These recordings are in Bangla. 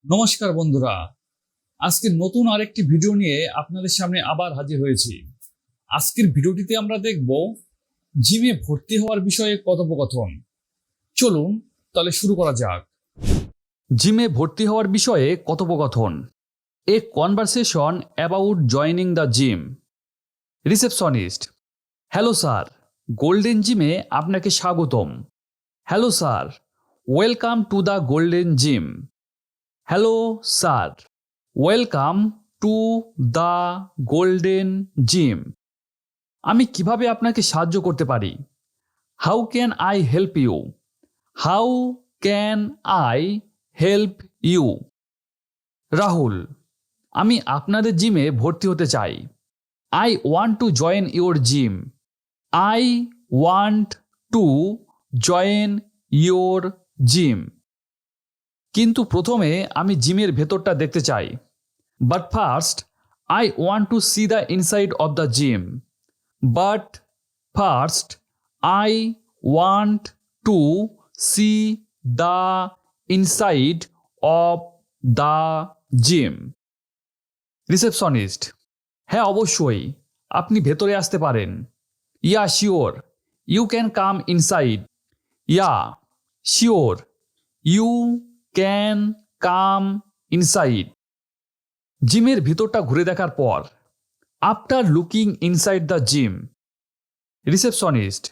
নমস্কার বন্ধুরা, আজকে নতুন আরেকটি ভিডিও নিয়ে আপনাদের সামনে আবার হাজির হয়েছি। আজকের ভিডিওটিতে আমরা দেখব জিমে ভর্তি হওয়ার বিষয়ে কথোপকথন। চলুন তাহলে শুরু করা যাক। জিমে ভর্তি হওয়ার বিষয়ে কথোপকথন। A conversation about joining the gym. Receptionist: hello sir, golden জিমে আপনাকে স্বাগতম। Hello sir, welcome to the golden gym. Hello sir, welcome to the golden gym. আমি কিভাবে আপনাকে সাহায্য করতে পারি? How can I help you? How can I help you? Rahul: আমি আপনাদের জিমে ভর্তি হতে চাই। I want to join your gym. I want to join your gym. কিন্তু প্রথমে আমি জিমের ভেতরটা দেখতে চাই। But first I want to see the inside of the gym. But first I want to see the inside of the gym. Receptionist: হ্যাঁ অবশ্যই, আপনি ভেতরে আসতে পারেন। Yeah sure, you can come inside. Yeah sure, you can come inside. জিমের ভিতরটা ঘুরে দেখার পর, after looking inside the gym. Receptionist: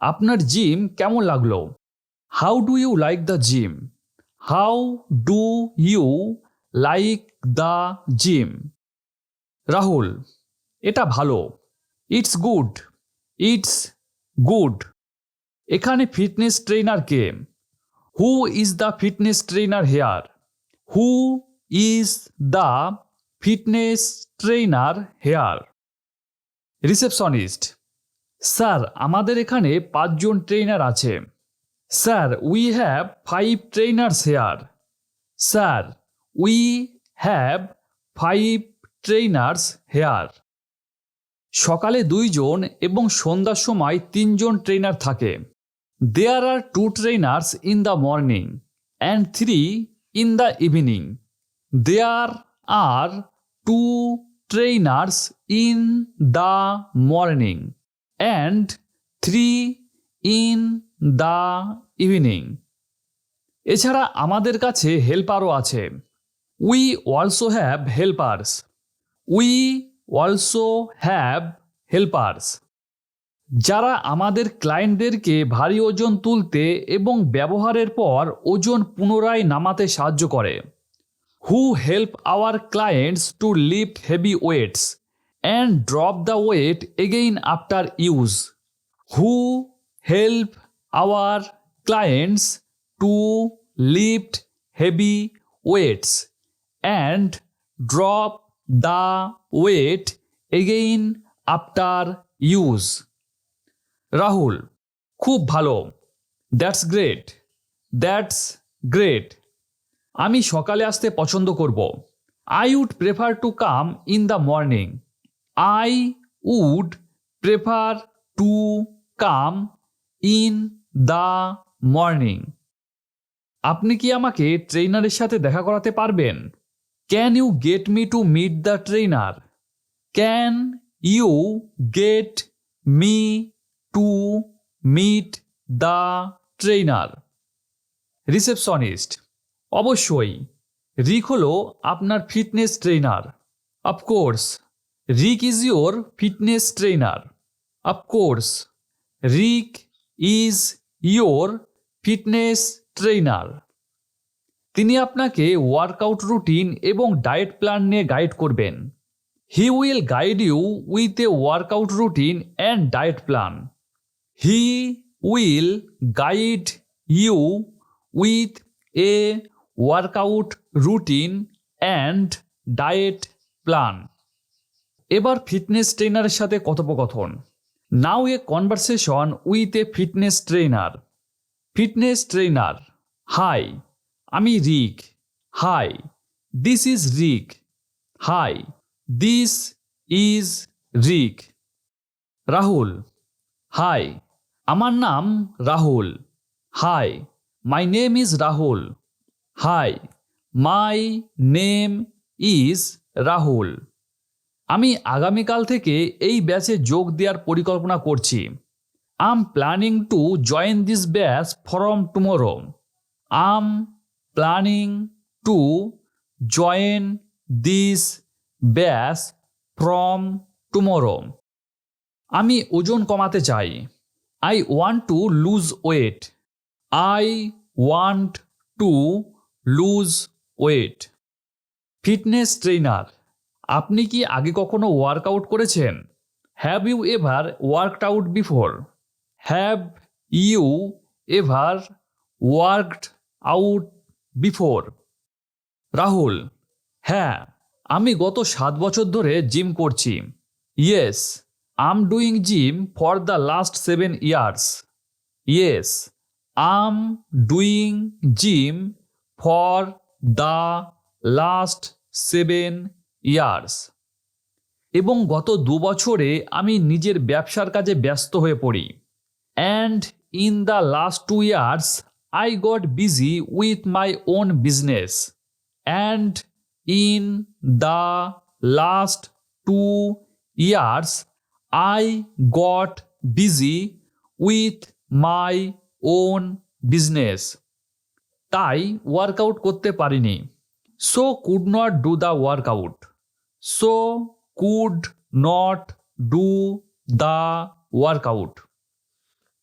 আপনার জিম কেমন লাগলো? How do you like the gym? How do you like the gym? Rahul: এটা ভালো। It's good. It's good. এখানে ফিটনেস ট্রেনার কে? Who is the fitness trainer here? Who is the fitness trainer here? Receptionist: sir, আমাদের এখানে 5 জন ট্রেনার আছে। Sir, we have 5 trainers here. Sir, we have 5 trainers here. সকালে 2 জন এবং সন্ধ্যার সময় 3 জন ট্রেনার থাকে। There are 2 trainers in the morning and 3 in the evening. There are 2 trainers in the morning and 3 in the evening. এছাড়া আমাদের কাছে হেল্পারও আছে। We also have helpers. We also have helpers. যারা আমাদের ক্লায়েন্টদেরকে ভারী ওজন তুলতে এবং ব্যবহারের পর ওজন পুনরায় নামাতে সাহায্য করে। Who help our clients to lift heavy weights and drop the weight again after use. Who help our clients to lift heavy weights and drop the weight again after use. Rahul: খুব ভালো। That's great. That's great. আমি সকালে আসতে পছন্দ করব। I would prefer to come in the morning. I would prefer to come in the morning. আপনি কি আমাকে ট্রেনারের সাথে দেখা করাতে পারবেন? Can you get me to meet the trainer? Can you get me to meet the trainer? Receptionist: অবশ্যই, রিক হলো আপনার fitness trainer. Of course, Rick is your fitness trainer. Of course, Rick is your fitness trainer. তিনি আপনাকে ওয়ার্কআউট রুটিন এবং ডায়েট প্ল্যান নিয়ে গাইড করবেন। He will guide you with a workout routine and diet plan. He will guide you with a workout routine and diet plan. এবার ফিটনেস ট্রেনারের সাথে কথোপকথন। Now a conversation with a fitness trainer. Fitness trainer: hi, আমি Rick. Hi, this is Rick. Hi, this is Rick. Rahul: hi, আমার নাম Rahul. Hi, my name is Rahul. Hi, my name is Rahul. আমি আগামীকাল থেকে এই ব্যাচে যোগ দেওয়ার পরিকল্পনা করছি। I am planning to join this batch from tomorrow. I am planning to join this batch from tomorrow. আমি ওজন কমাতে চাই। I want to lose weight. I want to lose weight. Fitness trainer, আপনি কি আগে কখনো ওয়ার্কআউট করেছেন? Have you ever worked out before? Have you ever worked out before? Rahul, হ্যাঁ, আমি গত 7 বছর ধরে জিম করছি। Yes, I am doing gym for the last 7 years. Yes, I am doing gym for the last 7 years. এবং গত 2 বছরে আমি নিজের ব্যবসার কাজে ব্যস্ত হয়ে পড়ি। And in the last 2 years I got busy with my own business. And in the last 2 years I got busy with my own business. তাই ওয়ার্কআউট করতে পারিনি। So could not do the workout. So could not do the workout.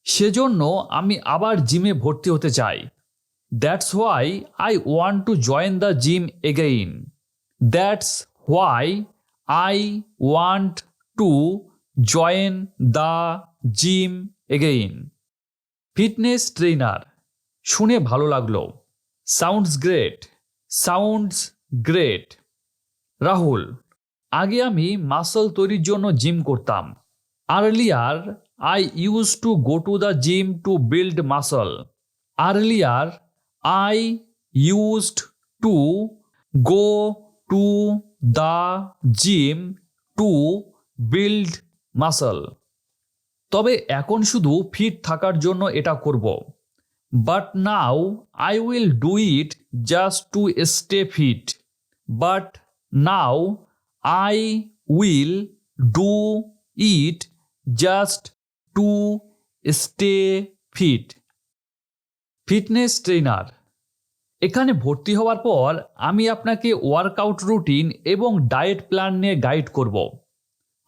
সেজন্য আমি আবার জিমে ভর্তি হতে চাই। That's why I want to join the gym again. That's why I want to join the gym again. Fitness trainer, শুনে ভালো লাগলো। Sounds great. Sounds great. Rahul, আগে আমি মাসল তৈরির জন্য জিম করতাম। Earlier I use to go to the gym to build muscle. Earlier I used to go to the gym to build muscle. তবে এখন শুধু ফিট থাকার জন্য এটা করব। But now I will do it just to stay fit. But now I will do it just to stay fit. Fitness trainer, এখানে ভর্তি হওয়ার পর আমি আপনাকে ওয়ার্কআউট রুটিন এবং ডায়েট প্ল্যান নিয়ে গাইড করব।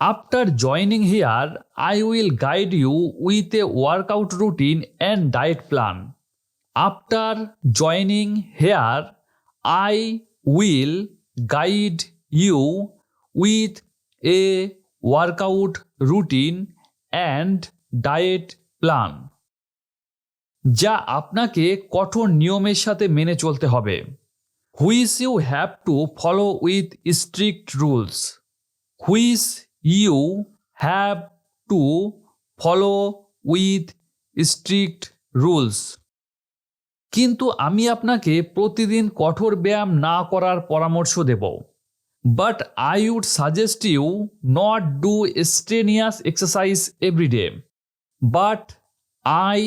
After joining here I will guide you with a workout routine and diet plan. After joining here I will guide you with a workout routine and diet plan, যা আপনাকে কঠোর নিয়মের সাথে মেনে চলতে হবে। Which you have to follow with strict rules. Which you have to follow with strict rules. কিন্তু আমি আপনাকে প্রতিদিন কঠোর ব্যায়াম না করার পরামর্শ দেব। But I would suggest you not do strenuous exercise everyday. But I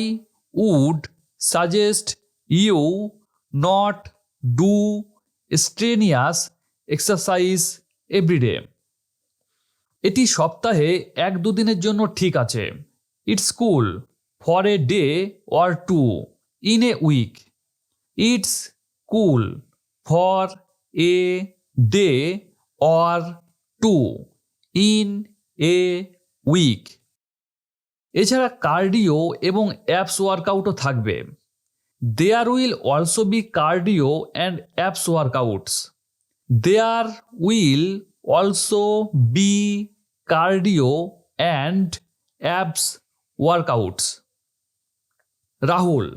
would suggest you not do strenuous exercise every day. এটি সপ্তাহে 1-2 দিনের জন্য ঠিক আছে। It's cool for a day or two in a week. It's cool for a day or two in a week. এছাড়া কার্ডিও এবং অ্যাপস ওয়ার্কআউটও থাকবে। There will also be cardio and abs workouts. There will also be cardio and abs workouts. Rahul,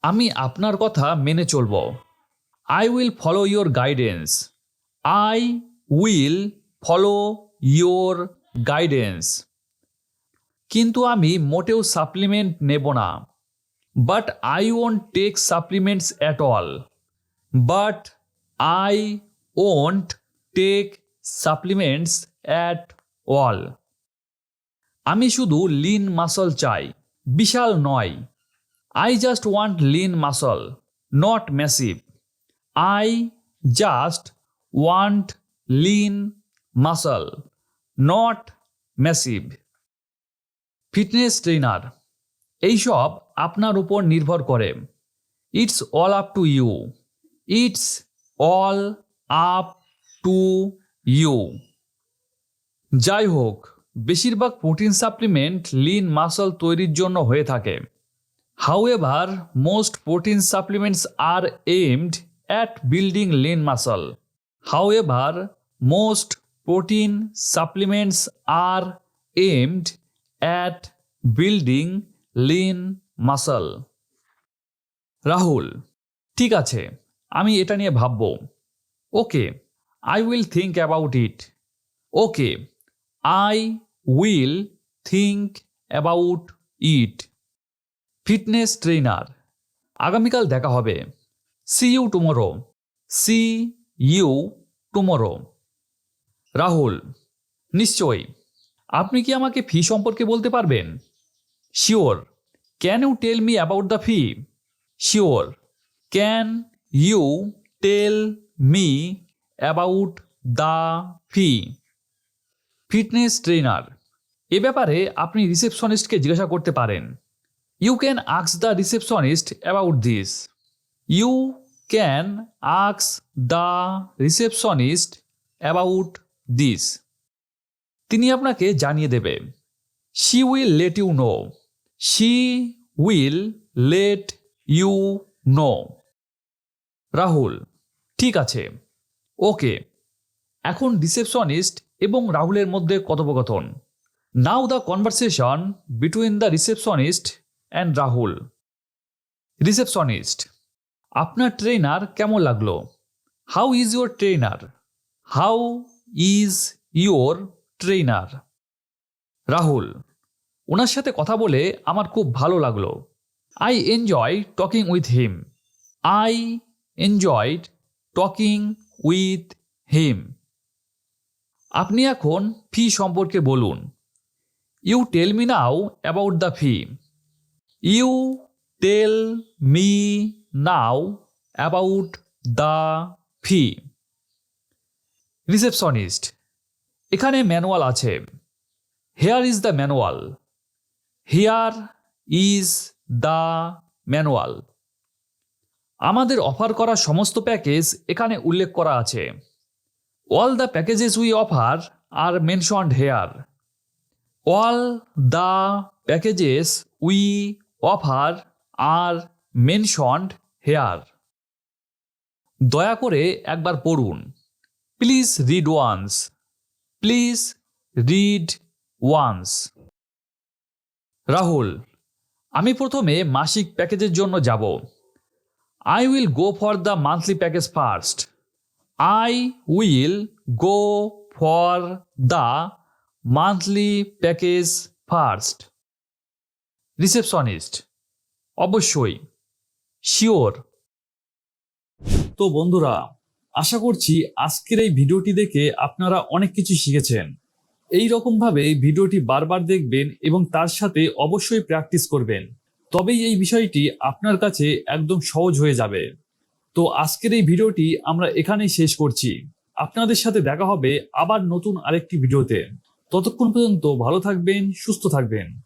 আমি আপনার কথা মেনে চলব। I will follow your guidance. I will follow your guidance. কিন্তু আমি মোটেও সাপ্লিমেন্ট নেব না। But I won't take supplements at all. But I won't take supplements at all. আমি শুধু লিন মাসল চাই, বিশাল নয়। I just want lean muscle, not massive. I just want lean muscle, not massive. Fitness trainer, এইসব আপনার উপর নির্ভর করে। It's all up to you. It's all up to you. যাই হোক, বেশিরভাগ প্রোটিন সাপ্লিমেন্ট লিন মাসল তৈরির জন্য হয়ে থাকে। However, most protein supplements are aimed at building lean muscle. However, most protein supplements are aimed at building lean muscle. Rahul, ঠিক আছে, আমি এটা নিয়ে ভাবব। Okay, I will think about it. Okay, I will think about it. Fitness trainer, আগামীকাল দেখা হবে। See you tomorrow. See you tomorrow. Rahul, নিশ্চয়ই। আপনি কি আমাকে ফি সম্পর্কে বলতে পারবেন? Sure. Can you tell me about the fee? Sure. Can you tell me about the fee? Fitness trainer, এ ব্যাপারে আপনি রিসেপশনিস্টকে জিজ্ঞাসা করতে পারেন। You can ask the receptionist about this. You can ask the receptionist about this. তিনি আপনাকে জানিয়ে দেবে। She will let you know. She will let you know. Rahul, ঠিক আছে। ওকে, এখন রিসেপশনিস্ট এবং রাহুলের মধ্যে কথোপকথন। Now the conversation between the receptionist and Rahul. Receptionist, আপনার ট্রেনার কেমন লাগলো? How is your trainer? How is your trainer? Rahul, ওনার সাথে কথা বলে আমার খুব ভালো লাগলো। I enjoy talking with him. I enjoyed talking with him. আপনি এখন ফি সম্পর্কে বলুন। You tell me now about the fee. You tell me now about the fee. Receptionist, এখানে ম্যানুয়াল আছে। Here is the manual. Here is the manual. আমাদের অফার করা সমস্ত প্যাকেজ এখানে উল্লেখ করা আছে। All the packages we offer are mentioned here. All the packages we offer are mentioned here. দয়া করে একবার পড়ুন। Please read once. Please read once. Rahul, আমি প্রথমে মাসিক প্যাকেজের জন্য যাব। I will go for the monthly package first. I will go for the monthly package first. Receptionist, অবশ্যই। শিওর। তো বন্ধুরা, আশা করছি আজকের এই ভিডিওটি দেখে আপনারা অনেক কিছু শিখেছেন। এই রকমভাবে ভিডিওটি বারবার দেখবেন এবং তার সাথে অবশ্যই প্র্যাকটিস করবেন, তবেই এই বিষয়টি আপনার কাছে একদম সহজ হয়ে যাবে। তো আজকের এই ভিডিওটি আমরা এখানেই শেষ করছি। আপনাদের সাথে দেখা হবে আবার নতুন আরেকটি ভিডিওতে। ততক্ষণ পর্যন্ত ভালো থাকবেন, সুস্থ থাকবেন।